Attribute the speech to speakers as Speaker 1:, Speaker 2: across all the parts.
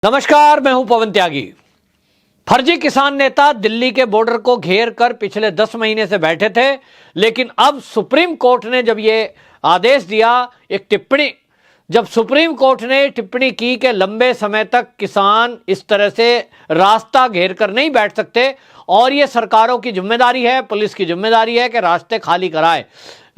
Speaker 1: नमस्कार, मैं हूं पवन त्यागी। फर्जी किसान नेता दिल्ली के बॉर्डर को घेर कर पिछले 10 महीने से बैठे थे, लेकिन अब सुप्रीम कोर्ट ने जब ये आदेश दिया, जब सुप्रीम कोर्ट ने टिप्पणी की कि लंबे समय तक किसान इस तरह से रास्ता घेर कर नहीं बैठ सकते और ये सरकारों की जिम्मेदारी है, पुलिस की जिम्मेदारी है कि रास्ते खाली कराए।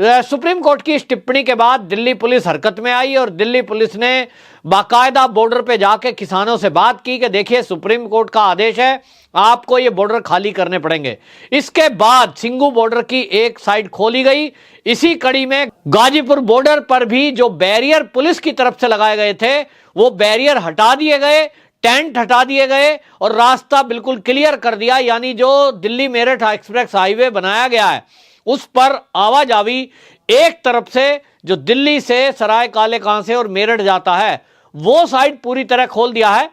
Speaker 1: सुप्रीम कोर्ट की इस टिप्पणी के बाद दिल्ली पुलिस हरकत में आई और दिल्ली पुलिस ने बाकायदा बॉर्डर पे जाके किसानों से बात की कि देखिए सुप्रीम कोर्ट का आदेश है, आपको ये बॉर्डर खाली करने पड़ेंगे। इसके बाद सिंघू बॉर्डर की एक साइड खोली गई। इसी कड़ी में गाजीपुर बॉर्डर पर भी जो बैरियर पुलिस की तरफ से लगाए गए थे वो बैरियर हटा दिए गए, टेंट हटा दिए गए और रास्ता बिल्कुल क्लियर कर दिया। यानी जो दिल्ली मेरठ एक्सप्रेस हाईवे बनाया गया है उस पर आवाजावी एक तरफ से जो दिल्ली से सराय काले कांसे और मेरठ जाता है वो साइड पूरी तरह खोल दिया है।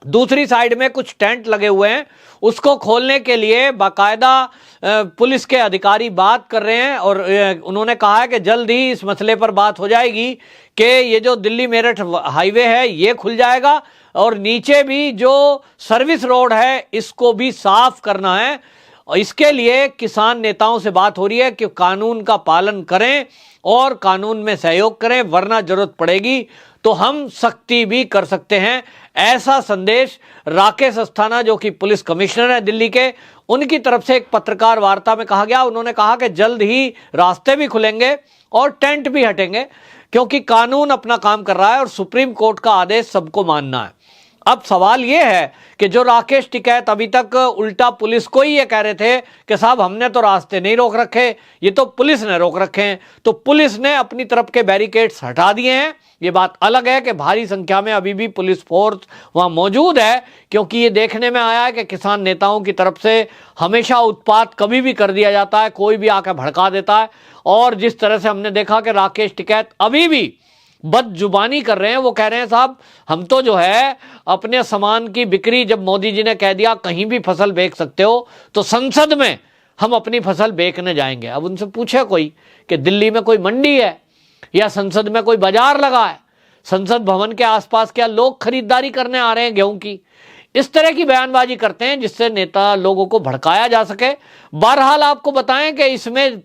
Speaker 1: दूसरी साइड में कुछ टेंट लगे हुए हैं, उसको खोलने के लिए बाकायदा पुलिस के अधिकारी बात कर रहे हैं और उन्होंने कहा है कि जल्द ही इस मसले पर बात हो जाएगी कि ये जो दिल्ली मेरठ हाईवे है ये खुल जाएगा और नीचे भी जो सर्विस रोड है इसको भी साफ करना है। और इसके लिए किसान नेताओं से बात हो रही है कि कानून का पालन करें और कानून में सहयोग करें, वरना जरूरत पड़ेगी तो हम सख्ती भी कर सकते हैं। ऐसा संदेश राकेश अस्थाना जो कि पुलिस कमिश्नर है दिल्ली के, उनकी तरफ से एक पत्रकार वार्ता में कहा गया। उन्होंने कहा कि जल्द ही रास्ते भी खुलेंगे और टेंट भी हटेंगे क्योंकि कानून अपना काम कर रहा है और सुप्रीम कोर्ट का आदेश सबको मानना है। अब सवाल यह है कि जो राकेश टिकैत अभी तक उल्टा पुलिस को ही ये कह रहे थे कि साहब हमने तो रास्ते नहीं रोक रखे, ये तो पुलिस ने रोक रखे हैं, तो पुलिस ने अपनी तरफ के बैरिकेड्स हटा दिए हैं। ये बात अलग है कि भारी संख्या में अभी भी पुलिस फोर्स वहां मौजूद है, क्योंकि ये देखने में आया है कि किसान नेताओं की तरफ से हमेशा उत्पात कभी भी कर दिया जाता है, कोई भी आकर भड़का देता है। और जिस तरह से हमने देखा कि राकेश टिकैत अभी भी बदजुबानी कर रहे हैं, वो कह रहे हैं साहब हम तो जो है अपने सामान की बिक्री, जब मोदी जी ने कह दिया कहीं भी फसल बेच सकते हो तो संसद में हम अपनी फसल बेचने जाएंगे। अब उनसे पूछे कोई कि दिल्ली में कोई मंडी है या संसद में कोई बाजार लगा है, संसद भवन के आसपास क्या लोग खरीदारी करने आ रहे हैं गेहूं की? इस तरह की बयानबाजी करते हैं जिससे नेता लोगों को भड़काया जा सके। बहरहाल आपको बताएं कि इसमें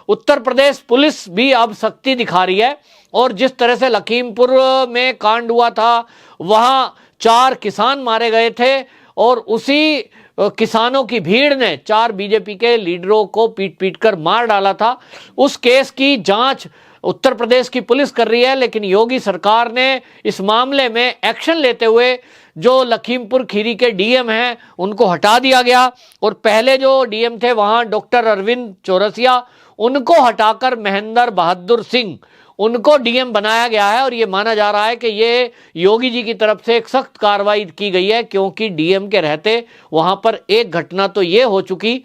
Speaker 1: उत्तर प्रदेश पुलिस भी अब सख्ती दिखा रही है और जिस तरह से लखीमपुर में कांड हुआ था वहां 4 किसान मारे गए थे और उसी किसानों की भीड़ ने 4 बीजेपी के लीडरों को पीट पीट कर मार डाला था। उस केस की जांच उत्तर प्रदेश की पुलिस कर रही है, लेकिन योगी सरकार ने इस मामले में एक्शन लेते हुए जो लखीमपुर खीरी के डीएम हैं उनको हटा दिया गया और पहले जो डीएम थे वहां डॉक्टर अरविंद चौरसिया, उनको हटाकर महेंद्र बहादुर सिंह उनको डीएम बनाया गया है। और ये माना जा रहा है कि ये योगी जी की तरफ से एक सख्त कार्रवाई की गई है, क्योंकि डीएम के रहते वहां पर एक घटना तो ये हो चुकी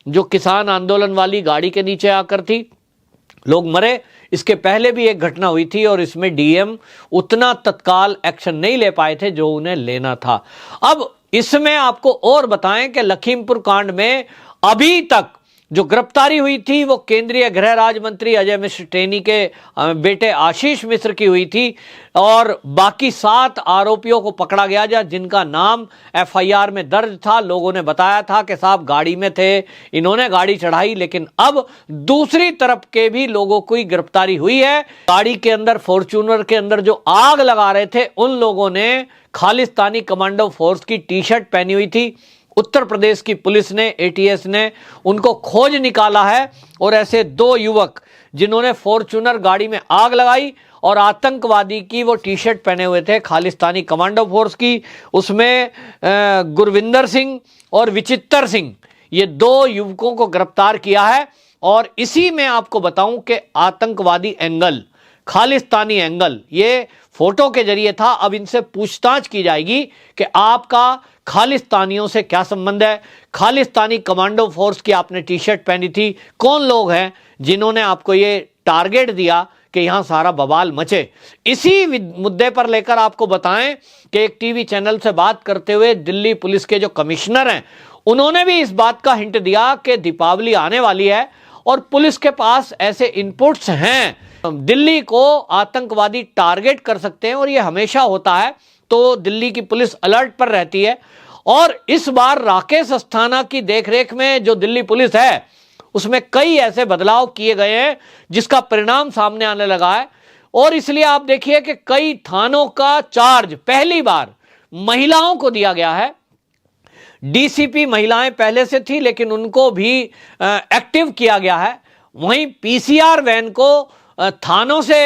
Speaker 1: जो किसान आंदोलन वाली गाड़ी के नीचे आकर थी, लोग मरे। इसके पहले भी एक घटना हुई थी और इसमें डीएम उतना तत्काल एक्शन नहीं ले पाए थे जो उन्हें लेना था। अब इसमें आपको और बताएं कि लखीमपुर कांड में अभी तक जो गिरफ्तारी हुई थी वो केंद्रीय गृह राज्य मंत्री अजय मिश्र टेनी के बेटे आशीष मिश्र की हुई थी और बाकी 7 आरोपियों को पकड़ा गया जिनका नाम एफआईआर में दर्ज था। लोगों ने बताया था कि साहब गाड़ी में थे, इन्होंने गाड़ी चढ़ाई, लेकिन अब दूसरी तरफ के भी लोगों की गिरफ्तारी हुई है। गाड़ी के अंदर, फॉर्च्यूनर के अंदर जो आग लगा रहे थे उन लोगों ने खालिस्तानी कमांडो फोर्स की टी-शर्ट पहनी हुई थी। उत्तर प्रदेश की पुलिस ने, एटीएस ने उनको खोज निकाला है और ऐसे 2 युवक जिन्होंने फॉर्च्यूनर गाड़ी में आग लगाई और आतंकवादी की वो टी-शर्ट पहने हुए थे खालिस्तानी कमांडो फोर्स की, उसमें गुरविंदर सिंह और विचित्तर सिंह, ये 2 युवकों को गिरफ्तार किया है। और इसी में आपको बताऊं कि आतंकवादी एंगल, खालिस्तानी एंगल ये फोटो के जरिए था। अब इनसे पूछताछ की जाएगी कि आपका खालिस्तानियों से क्या संबंध है, खालिस्तानी कमांडो फोर्स की आपने टी-शर्ट पहनी थी, कौन लोग हैं जिन्होंने आपको ये टारगेट दिया कि यहां सारा बवाल मचे। इसी मुद्दे पर लेकर आपको बताएं कि एक टीवी चैनल से बात करते हुए दिल्ली पुलिस के जो कमिश्नर हैं उन्होंने भी इस बात का हिंट दिया कि दीपावली आने वाली है और पुलिस के पास ऐसे इनपुट्स हैं, दिल्ली को आतंकवादी टारगेट कर सकते हैं और ये हमेशा होता है। तो दिल्ली की पुलिस अलर्ट पर रहती है। और इस बार राकेश अस्थाना की देखरेख में जो दिल्ली पुलिस है उसमें कई ऐसे बदलाव किए गए हैं जिसका परिणाम सामने आने लगा है। और इसलिए आप देखिए कि कई थानों का चार्ज पहली बार महिलाओं को दिया गया है। डीसीपी महिलाएं पहले से थी लेकिन उनको भी एक्टिव किया गया है। वहीं पीसीआर वैन को थानों से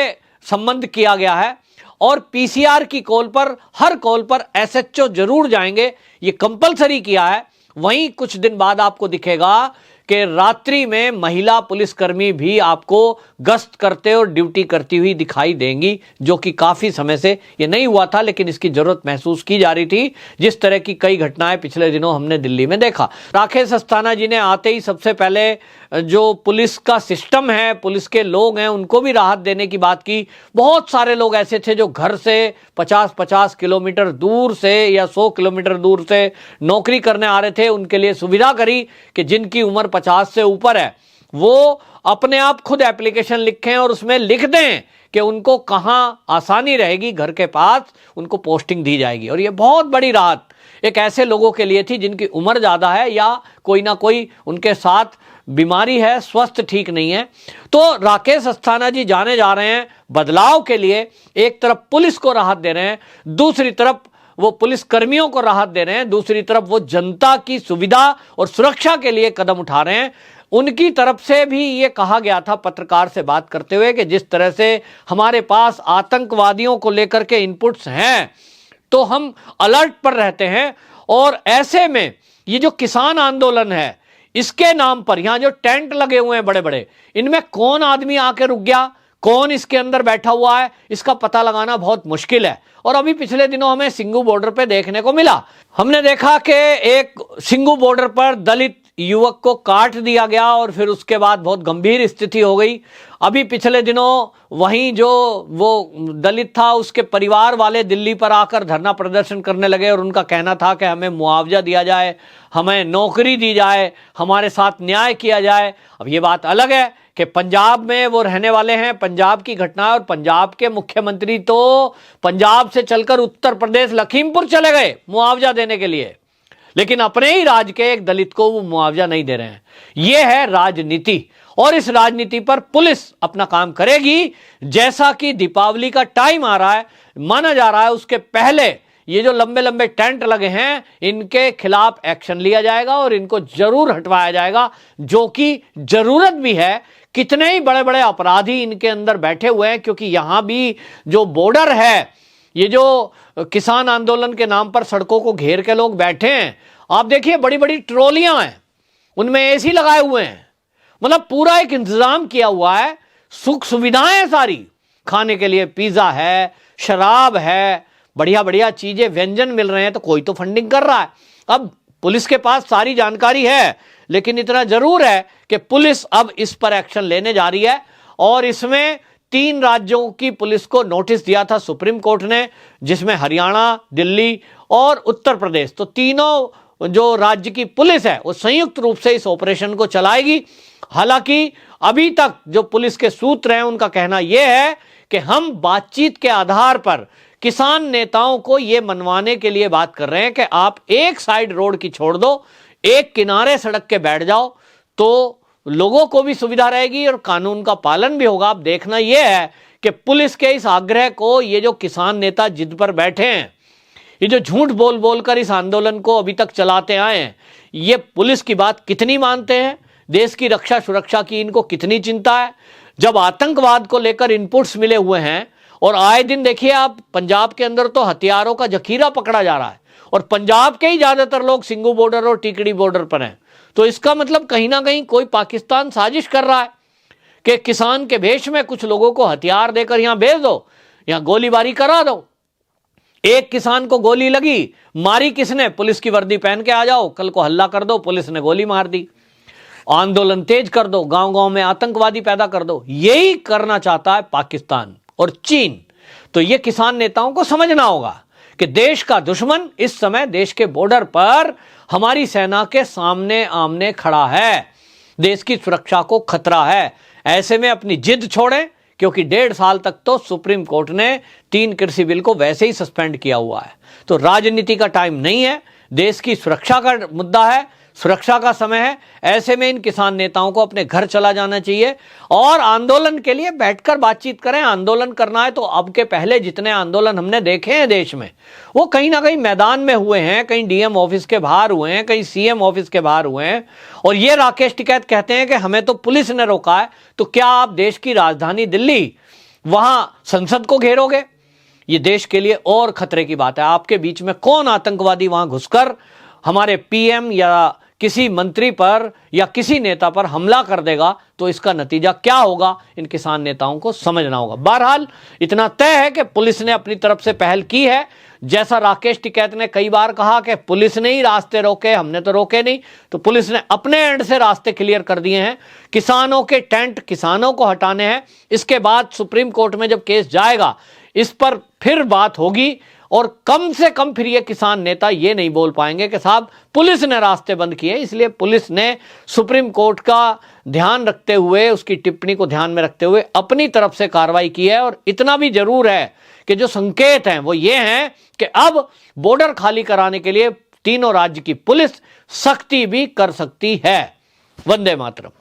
Speaker 1: संबंध किया गया है और पीसीआर की कॉल पर, हर कॉल पर एसएचओ जरूर जाएंगे, ये कंपलसरी किया है। वहीं कुछ दिन बाद आपको दिखेगा कि रात्रि में महिला पुलिसकर्मी भी आपको गश्त करते और ड्यूटी करती हुई दिखाई देंगी, जो कि काफी समय से ये नहीं हुआ था लेकिन इसकी जरूरत महसूस की जा रही थी, जिस तरह की कई घटनाएं पिछले दिनों हमने दिल्ली में देखा। राकेश अस्थाना जी ने आते ही सबसे पहले जो पुलिस का सिस्टम है, पुलिस के लोग हैं, उनको भी राहत देने की बात की। बहुत सारे लोग ऐसे थे जो घर से 50-50 किलोमीटर दूर से या 100 किलोमीटर दूर से नौकरी करने आ रहे थे, उनके लिए सुविधा करी कि जिनकी उम्र 50 से ऊपर है वो अपने आप खुद एप्लीकेशन लिखें और उसमें लिख दें कि उनको कहां आसानी रहेगी, घर के पास उनको पोस्टिंग दी जाएगी। और ये बहुत बड़ी राहत एक ऐसे लोगों के लिए थी जिनकी उम्र ज्यादा है या कोई ना कोई उनके साथ बीमारी है, स्वस्थ ठीक नहीं है। तो राकेश अस्थाना जी जाने जा रहे हैं बदलाव के लिए। एक तरफ पुलिस को राहत दे रहे हैं, दूसरी तरफ वो पुलिस कर्मियों को राहत दे रहे हैं, दूसरी तरफ वो जनता की सुविधा और सुरक्षा के लिए कदम उठा रहे हैं। उनकी तरफ से भी ये कहा गया था पत्रकार से बात करते हुए कि जिस तरह से हमारे पास आतंकवादियों को लेकर के इनपुट्स हैं तो हम अलर्ट पर रहते हैं। और ऐसे में ये जो किसान आंदोलन है इसके नाम पर यहां जो टेंट लगे हुए हैं बड़े बड़े, इनमें कौन आदमी आके रुक गया, कौन इसके अंदर बैठा हुआ है, इसका पता लगाना बहुत मुश्किल है। और अभी पिछले दिनों हमें सिंगू बॉर्डर पे देखने को मिला, हमने देखा कि एक सिंगू बॉर्डर पर दलित युवक को काट दिया गया और फिर उसके बाद बहुत गंभीर स्थिति हो गई। अभी पिछले दिनों वहीं जो वो दलित था उसके परिवार वाले दिल्ली पर आकर धरना प्रदर्शन करने लगे और उनका कहना था कि हमें मुआवजा दिया जाए, हमें नौकरी दी जाए, हमारे साथ न्याय किया जाए। अब ये बात अलग है कि पंजाब में वो रहने वाले हैं, पंजाब की घटना है और पंजाब के मुख्यमंत्री तो पंजाब से चलकर उत्तर प्रदेश लखीमपुर चले गए मुआवजा देने के लिए, लेकिन अपने ही राज्य के एक दलित को वो मुआवजा नहीं दे रहे हैं। यह है राजनीति और इस राजनीति पर पुलिस अपना काम करेगी। जैसा कि दीपावली का टाइम आ रहा है, माना जा रहा है उसके पहले ये जो लंबे लंबे टेंट लगे हैं इनके खिलाफ एक्शन लिया जाएगा और इनको जरूर हटवाया जाएगा, जो कि जरूरत भी है। कितने ही बड़े बड़े अपराधी इनके अंदर बैठे हुए हैं, क्योंकि यहां भी जो बॉर्डर है, ये जो किसान आंदोलन के नाम पर सड़कों को घेर के लोग बैठे हैं, आप देखिए बड़ी बड़ी ट्रॉलियां हैं, उनमें एसी लगाए हुए हैं, मतलब पूरा एक इंतजाम किया हुआ है, सुख सुविधाएं सारी, खाने के लिए पिज्जा है, शराब है, बढ़िया बढ़िया चीजें व्यंजन मिल रहे हैं, तो कोई तो फंडिंग कर रहा है। अब पुलिस के पास सारी जानकारी है, लेकिन इतना जरूर है कि पुलिस अब इस पर एक्शन लेने जा रही है। और इसमें 3 राज्यों की पुलिस को नोटिस दिया था सुप्रीम कोर्ट ने, जिसमें हरियाणा, दिल्ली और उत्तर प्रदेश, तो तीनों जो राज्य की पुलिस है वो संयुक्त रूप से इस ऑपरेशन को चलाएगी। हालांकि अभी तक जो पुलिस के सूत्र हैं उनका कहना यह है कि हम बातचीत के आधार पर किसान नेताओं को यह मनवाने के लिए बात कर रहे हैं कि आप एक साइड रोड की छोड़ दो, एक किनारे सड़क के बैठ जाओ, तो लोगों को भी सुविधा रहेगी और कानून का पालन भी होगा। अब देखना यह है कि पुलिस के इस आग्रह को ये जो किसान नेता जिद पर बैठे हैं, ये जो झूठ बोल बोलकर इस आंदोलन को अभी तक चलाते आए हैं, ये पुलिस की बात कितनी मानते हैं, देश की रक्षा सुरक्षा की इनको कितनी चिंता है। जब आतंकवाद को लेकर इनपुट्स मिले हुए हैं और आए दिन देखिए आप पंजाब के अंदर तो हथियारों का जखीरा पकड़ा जा रहा है और पंजाब के ही ज्यादातर लोग सिंगू बॉर्डर और टिकड़ी बॉर्डर पर हैं, तो इसका मतलब कहीं ना कहीं कोई पाकिस्तान साजिश कर रहा है कि किसान के भेष में कुछ लोगों को हथियार देकर यहां भेज दो, यहां गोलीबारी करा दो। एक किसान को गोली लगी, मारी किसने, पुलिस की वर्दी पहन के आ जाओ, कल को हल्ला कर दो, पुलिस ने गोली मार दी, आंदोलन तेज कर दो, गांव गांव में आतंकवादी पैदा कर दो। यही करना चाहता है पाकिस्तान और चीन। तो यह किसान नेताओं को समझना होगा कि देश का दुश्मन इस समय देश के बॉर्डर पर हमारी सेना के सामने आमने खड़ा है, देश की सुरक्षा को खतरा है। ऐसे में अपनी जिद छोड़ें, क्योंकि 1.5 साल तक तो सुप्रीम कोर्ट ने 3 कृषि बिल को वैसे ही सस्पेंड किया हुआ है। तो राजनीति का टाइम नहीं है, देश की सुरक्षा का मुद्दा है, सुरक्षा का समय है। ऐसे में इन किसान नेताओं को अपने घर चला जाना चाहिए और आंदोलन के लिए बैठकर बातचीत करें। आंदोलन करना है तो अब के पहले जितने आंदोलन हमने देखे हैं देश में, वो कहीं ना कहीं मैदान में हुए हैं, कहीं डीएम ऑफिस के बाहर हुए हैं, कहीं सीएम ऑफिस के बाहर हुए हैं। और ये राकेश टिकैत कहते हैं कि हमें तो पुलिस ने रोका है। तो क्या आप देश की राजधानी दिल्ली, वहां संसद को घेरोगे? ये देश के लिए और खतरे की बात है। आपके बीच में कौन आतंकवादी वहां घुसकर हमारे पीएम या किसी मंत्री पर या किसी नेता पर हमला कर देगा, तो इसका नतीजा क्या होगा, इन किसान नेताओं को समझना होगा। बहरहाल इतना तय है कि पुलिस ने अपनी तरफ से पहल की है। जैसा राकेश टिकैत ने कई बार कहा कि पुलिस ने ही रास्ते रोके, हमने तो रोके नहीं, तो पुलिस ने अपने एंड से रास्ते क्लियर कर दिए हैं। किसानों के टेंट किसानों को हटाने हैं। इसके बाद सुप्रीम कोर्ट में जब केस जाएगा, इस पर फिर बात होगी और कम से कम फिर ये किसान नेता ये नहीं बोल पाएंगे कि साहब पुलिस ने रास्ते बंद किए। इसलिए पुलिस ने सुप्रीम कोर्ट का ध्यान रखते हुए, उसकी टिप्पणी को ध्यान में रखते हुए अपनी तरफ से कार्रवाई की है। और इतना भी जरूर है कि जो संकेत हैं वो ये हैं कि अब बॉर्डर खाली कराने के लिए तीनों राज्य की पुलिस सख्ती भी कर सकती है। वंदे मातरम।